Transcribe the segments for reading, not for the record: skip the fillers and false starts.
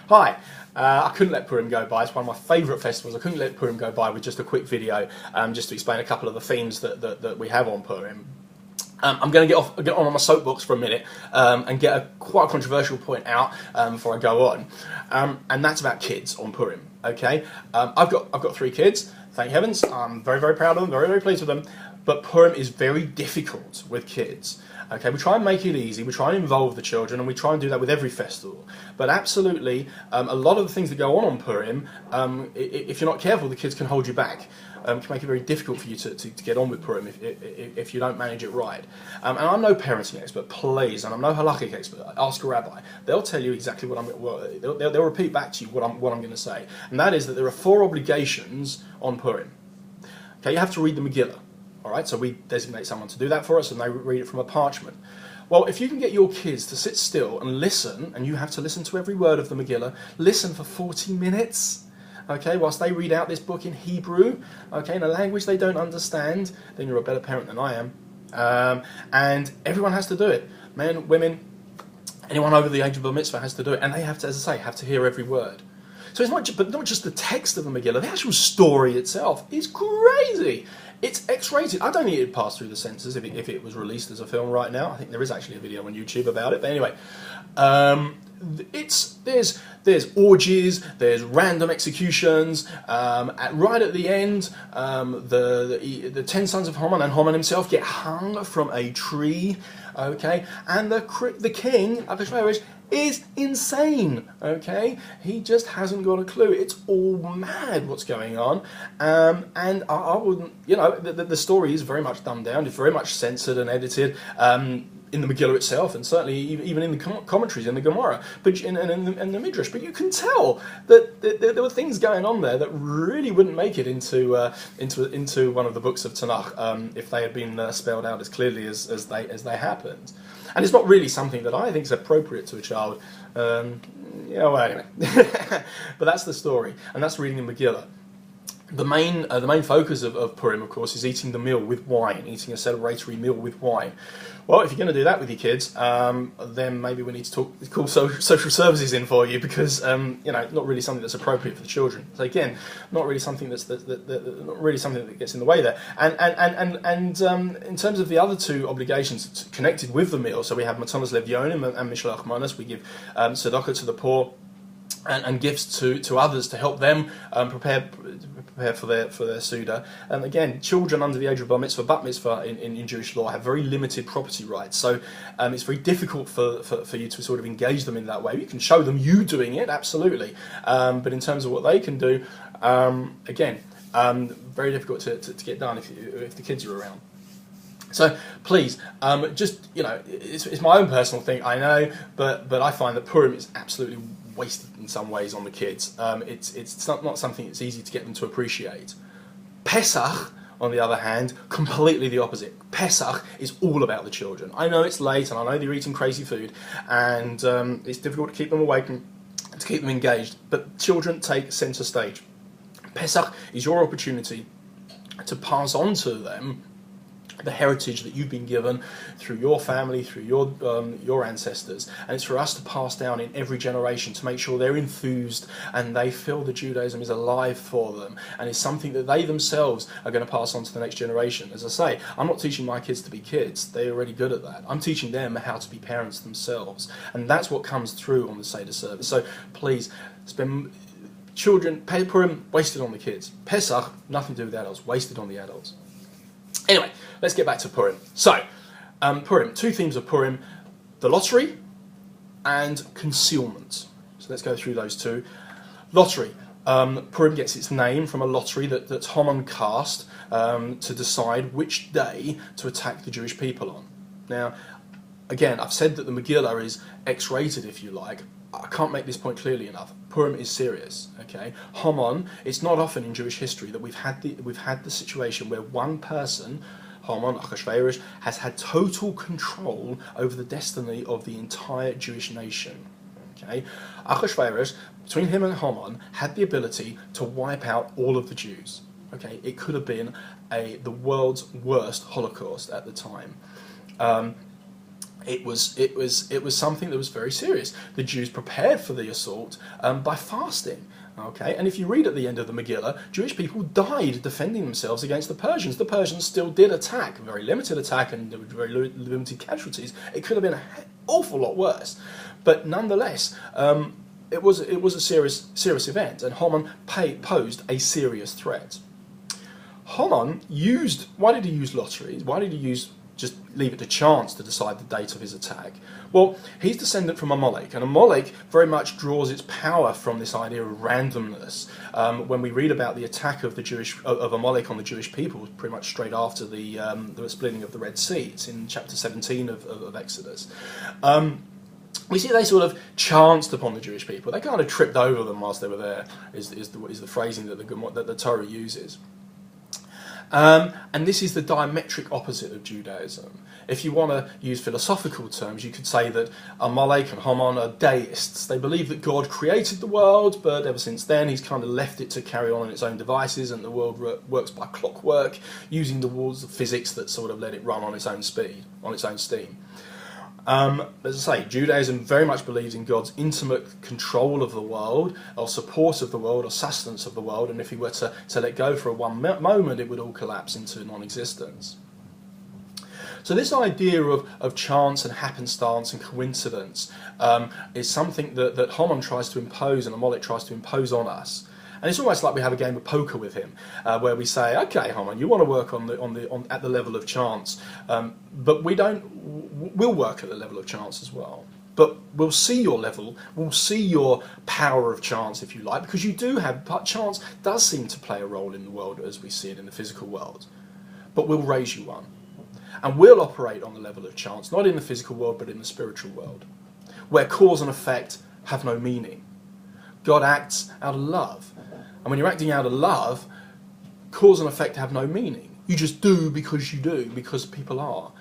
Hi, I couldn't let Purim go by. It's one of my favourite festivals. I couldn't let Purim go by with just a quick video, just to explain a couple of the themes that we have on Purim. I'm going to get on my soapbox for a minute and get a quite controversial point out before I go on, and that's about kids on Purim. Okay, I've got 3 kids. Thank heavens, I'm very, very proud of them, very, very pleased with them. But Purim is very difficult with kids. Okay, we try and make it easy, we try and involve the children, and we try and do that with every festival. But absolutely, a lot of the things that go on Purim, if you're not careful, the kids can hold you back. Can make it very difficult for you to get on with Purim if you don't manage it right. And I'm no parenting expert, please, and I'm no halakhic expert. Ask a rabbi; they'll tell you exactly they'll repeat back to you what I'm going to say, and that is that there are 4 obligations on Purim. Okay, you have to read the Megillah. All right, so we designate someone to do that for us, and they read it from a parchment. Well, if you can get your kids to sit still and listen, and you have to listen to every word of the Megillah, listen for 40 minutes. Okay, whilst they read out this book in Hebrew, okay, in a language they don't understand, then you're a better parent than I am. And everyone has to do it. Men, women, anyone over the age of Bar Mitzvah has to do it. And they have to, as I say, have to hear every word. So it's not just the text of the Megillah, the actual story itself is crazy. It's X-rated. I don't think it'd pass through the censors if it was released as a film right now. I think there is actually a video on YouTube about it. But anyway, there's orgies, there's random executions. Right at the end, the 10 sons of Haman and Haman himself get hung from a tree. Okay, and the king Achashverosh is insane. Okay, he just hasn't got a clue. It's all mad what's going on, and I wouldn't, the story is very much dumbed down. It's very much censored and edited. In the Megillah itself, and certainly even in the commentaries in the Gemara, but in the Midrash. But you can tell that there were things going on there that really wouldn't make it into one of the books of Tanakh if they had been spelled out as clearly as they happened. And it's not really something that I think is appropriate to a child. Well, anyway, but that's the story, and that's reading the Megillah. The main focus of Purim, of course, is eating the meal with wine, eating a celebratory meal with wine. Well, if you're going to do that with your kids, then maybe we need to call social services in for you, because not really something that's appropriate for the children. So again, not really something that gets in the way there. And in terms of the other 2 obligations connected with the meal, so we have Matanas Levyonim and Mishlach Manas. We give tzedakah to the poor and gifts to others to help them prepare for their Suda. And again, children under the age of Bar Mitzvah, Bat Mitzvah in Jewish law have very limited property rights. So it's very difficult for you to sort of engage them in that way. You can show them you doing it, absolutely. But in terms of what they can do, again, very difficult to get done if the kids are around. So please, it's my own personal thing, I know, but I find that Purim is absolutely wasted in some ways on the kids. It's not something that's easy to get them to appreciate. Pesach, on the other hand, completely the opposite. Pesach is all about the children. I know it's late, and I know they're eating crazy food, and it's difficult to keep them awake and to keep them engaged, but children take centre stage. Pesach is your opportunity to pass on to them the heritage that you've been given through your family, through your ancestors, and it's for us to pass down in every generation to make sure they're enthused and they feel that Judaism is alive for them and it's something that they themselves are going to pass on to the next generation. As I say, I'm not teaching my kids to be kids; they're already good at that. I'm teaching them how to be parents themselves, and that's what comes through on the Seder service. So please, children, Purim wasted on the kids. Pesach, nothing to do with the adults, wasted on the adults. Anyway, let's get back to Purim. So, Purim, 2 themes of Purim, the lottery and concealment. So let's go through those 2. Lottery. Purim gets its name from a lottery that Haman cast to decide which day to attack the Jewish people on. Now, again, I've said that the Megillah is X-rated, if you like. I can't make this point clearly enough. Purim is serious, okay? Haman, it's not often in Jewish history that we've had the situation where one person, Haman, Achashverosh, has had total control over the destiny of the entire Jewish nation, okay? Achashverosh, between him and Haman, had the ability to wipe out all of the Jews, okay? It could have been the world's worst Holocaust at the time. it was something that was very serious. The Jews prepared for the assault by fasting. Okay, and if you read at the end of the Megillah, Jewish people died defending themselves against the Persians. The Persians still did attack, a very limited attack, and there were very limited casualties. It could have been an awful lot worse, but nonetheless, it was a serious event, and Haman posed a serious threat. Haman used. Why did he use lotteries? Why did he just leave it to chance to decide the date of his attack? Well, he's descendant from Amalek, and Amalek very much draws its power from this idea of randomness. When we read about the attack of Amalek on the Jewish people, pretty much straight after the splitting of the Red Sea, it's in chapter 17 of Exodus. We see they sort of chanced upon the Jewish people. They kind of tripped over them whilst they were there, is the phrasing that the Torah uses. And this is the diametric opposite of Judaism. If you want to use philosophical terms, you could say that Amalek and Haman are deists. They believe that God created the world, but ever since then he's kind of left it to carry on its own devices, and the world works by clockwork, using the rules of physics that sort of let it run on its own speed, on its own steam. As I say, Judaism very much believes in God's intimate control of the world, or support of the world, or sustenance of the world, and if he were to let go for one moment, it would all collapse into non-existence. So this idea of chance and happenstance and coincidence is something that Haman tries to impose and Amalek tries to impose on us. And it's almost like we have a game of poker with him, where we say, "Okay, Haman, you want to work at the level of chance, but we'll work at the level of chance as well. But we'll see your level, we'll see your power of chance, if you like, because you do have, but chance does seem to play a role in the world as we see it in the physical world. But we'll raise you one, and we'll operate on the level of chance, not in the physical world, but in the spiritual world, where cause and effect have no meaning. God acts out of love." And when you're acting out of love, cause and effect have no meaning. You just do because you do, because people are.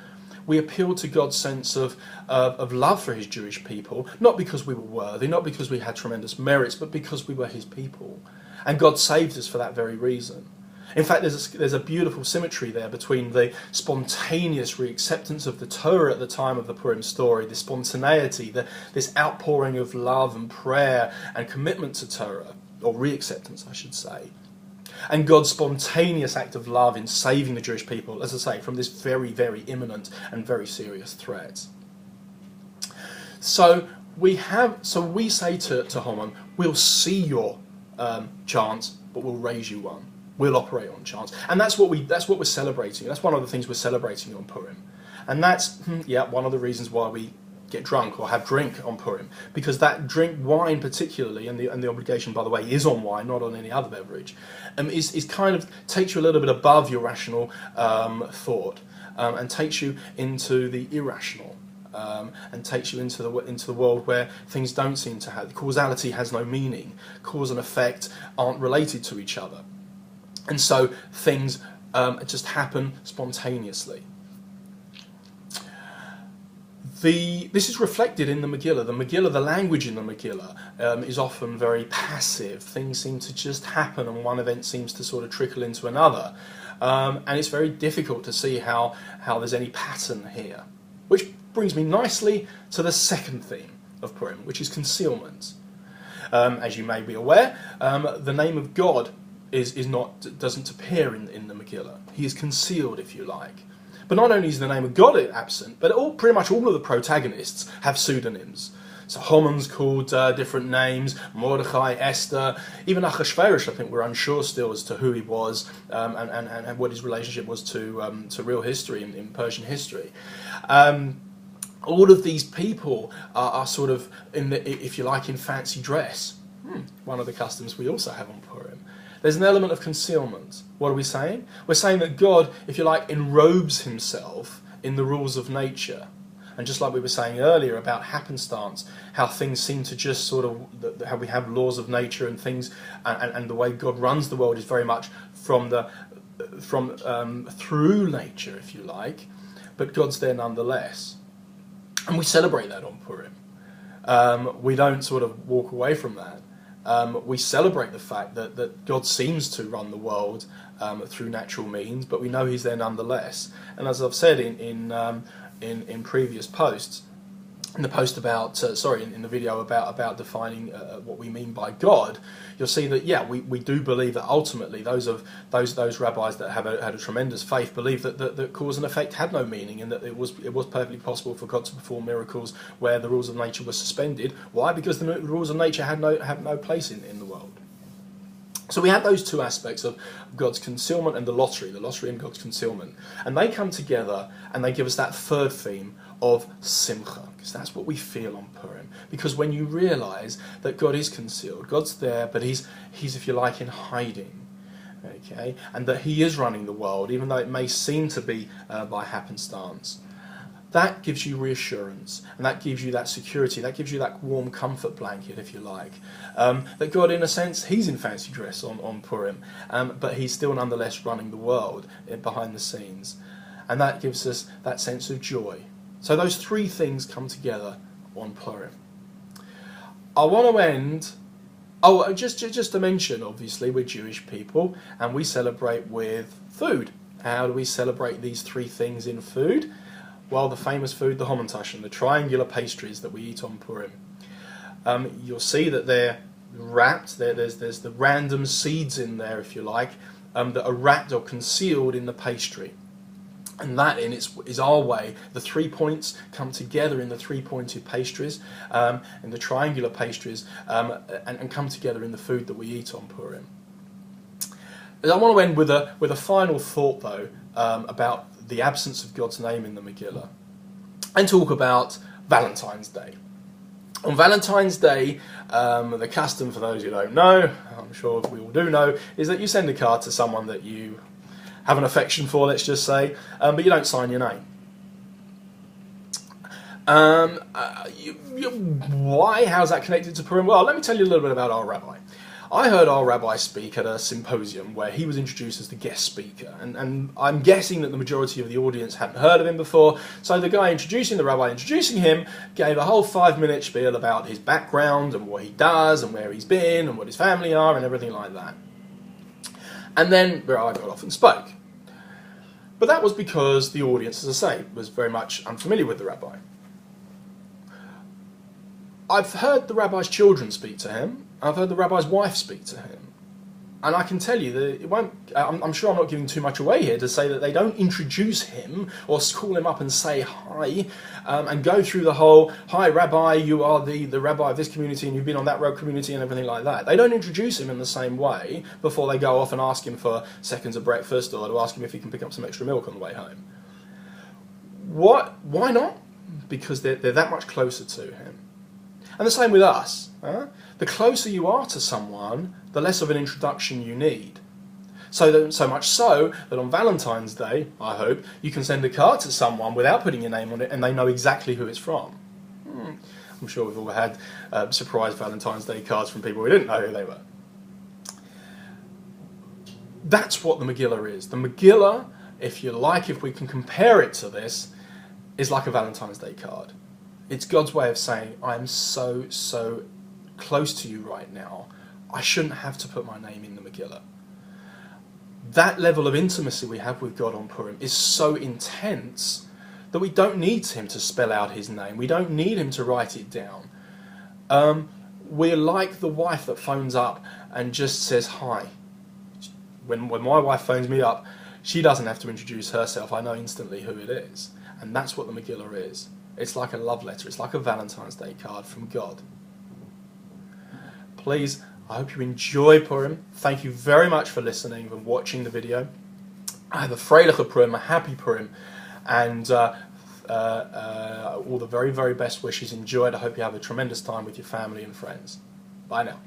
We appeal to God's sense of love for his Jewish people, not because we were worthy, not because we had tremendous merits, but because we were his people. And God saved us for that very reason. In fact, there's a beautiful symmetry there between the spontaneous reacceptance of the Torah at the time of the Purim story, the spontaneity, this outpouring of love and prayer and commitment to Torah, or reacceptance, I should say, and God's spontaneous act of love in saving the Jewish people, as I say, from this very, very imminent and very serious threat. So we say to Haman, "We'll see your chance, but we'll raise you one. We'll operate on chance," and that's what we're celebrating. That's one of the things we're celebrating on Purim, and that's one of the reasons why we get drunk or have drink on Purim, because that drink, wine particularly, and the obligation, by the way, is on wine, not on any other beverage, is kind of takes you a little bit above your rational thought, and takes you into the irrational, and takes you into the world where things don't seem to have causality, has no meaning, cause and effect aren't related to each other, and so things just happen spontaneously. This is reflected in the Megillah. The language in the Megillah is often very passive. Things seem to just happen, and one event seems to sort of trickle into another. And it's very difficult to see how there's any pattern here. Which brings me nicely to the second theme of Purim, which is concealment. As you may be aware, the name of God doesn't appear in the Megillah. He is concealed, if you like. But not only is the name of God absent, but pretty much all of the protagonists have pseudonyms. So Haman's called different names, Mordechai, Esther, even Achashverosh, I think we're unsure still as to who he was and what his relationship was to real history, in Persian history. All of these people are sort of, if you like, in fancy dress. One of the customs we also have on Purim. There's an element of concealment. What are we saying? We're saying that God, if you like, enrobes himself in the rules of nature. And just like we were saying earlier about happenstance, how things seem to just sort of, how we have laws of nature and things, and the way God runs the world is very much through nature, if you like, but God's there nonetheless. And we celebrate that on Purim. We don't sort of walk away from that. We celebrate the fact that God seems to run the world through natural means, but we know he's there nonetheless. And as I've said in in previous posts, in the post about, in the video about defining what we mean by God, you'll see that we do believe that ultimately those rabbis that had a tremendous faith believe that cause and effect had no meaning, and that it was perfectly possible for God to perform miracles where the rules of nature were suspended. Why? Because the rules of nature have no place in the world. So we have those two aspects of God's concealment and the lottery and God's concealment. And they come together and they give us that third theme of simcha, because that's what we feel on Purim. Because when you realise that God is concealed, God's there, but he's if you like, in hiding, okay, and that he is running the world, even though it may seem to be by happenstance. That gives you reassurance, and that gives you that security, that gives you that warm comfort blanket, if you like. That God, in a sense, he's in fancy dress on Purim, but he's still nonetheless running the world behind the scenes. And that gives us that sense of joy. So those three things come together on Purim. I want to end... just to mention, obviously, we're Jewish people, and we celebrate with food. How do we celebrate these three things in food? Well, the famous food, the hamantaschen, the triangular pastries that we eat on Purim. You'll see that they're wrapped. There's the random seeds in there, if you like, that are wrapped or concealed in the pastry. And that is our way. The 3 points come together in the three-pointed pastries, and the triangular pastries, and come together in the food that we eat on Purim. I want to end with a final thought, though, about the absence of God's name in the Megillah, and talk about Valentine's Day. On Valentine's Day, the custom, for those who don't know, I'm sure we all do know, is that you send a card to someone that you have an affection for, let's just say, but you don't sign your name. Why? How's that connected to Purim? Well, let me tell you a little bit about our rabbi. I heard our rabbi speak at a symposium where he was introduced as the guest speaker, and I'm guessing that the majority of the audience hadn't heard of him before, so the guy introducing the rabbi, introducing him, gave a whole 5-minute spiel about his background and what he does and where he's been and what his family are and everything like that. And then the rabbi got off and spoke. But that was because the audience, as I say, was very much unfamiliar with the rabbi. I've heard the rabbi's children speak to him. I've heard the rabbi's wife speak to him. And I can tell you that it won't. I'm sure I'm not giving too much away here to say that they don't introduce him or call him up and say hi, and go through the whole, hi rabbi, you are the rabbi of this community and you've been on that road community and everything like that. They don't introduce him in the same way before they go off and ask him for seconds of breakfast, or to ask him if he can pick up some extra milk on the way home. Why not? Because they're that much closer to him. And the same with us. The closer you are to someone, the less of an introduction you need. So much so that on Valentine's Day, I hope, you can send a card to someone without putting your name on it and they know exactly who it's from. I'm sure we've all had surprise Valentine's Day cards from people we didn't know who they were. That's what the Megillah is. The Megillah, if you like, if we can compare it to this, is like a Valentine's Day card. It's God's way of saying, I am so close to you right now, I shouldn't have to put my name in the Megillah. That level of intimacy we have with God on Purim is so intense that we don't need him to spell out his name. We don't need him to write it down. We're like the wife that phones up and just says hi. When my wife phones me up, she doesn't have to introduce herself. I know instantly who it is. And that's what the Megillah is. It's like a love letter. It's like a Valentine's Day card from God. Please, I hope you enjoy Purim. Thank you very much for listening and watching the video. I have a freiliche Purim, a happy Purim, and all the very, very best wishes. Enjoy it. I hope you have a tremendous time with your family and friends. Bye now.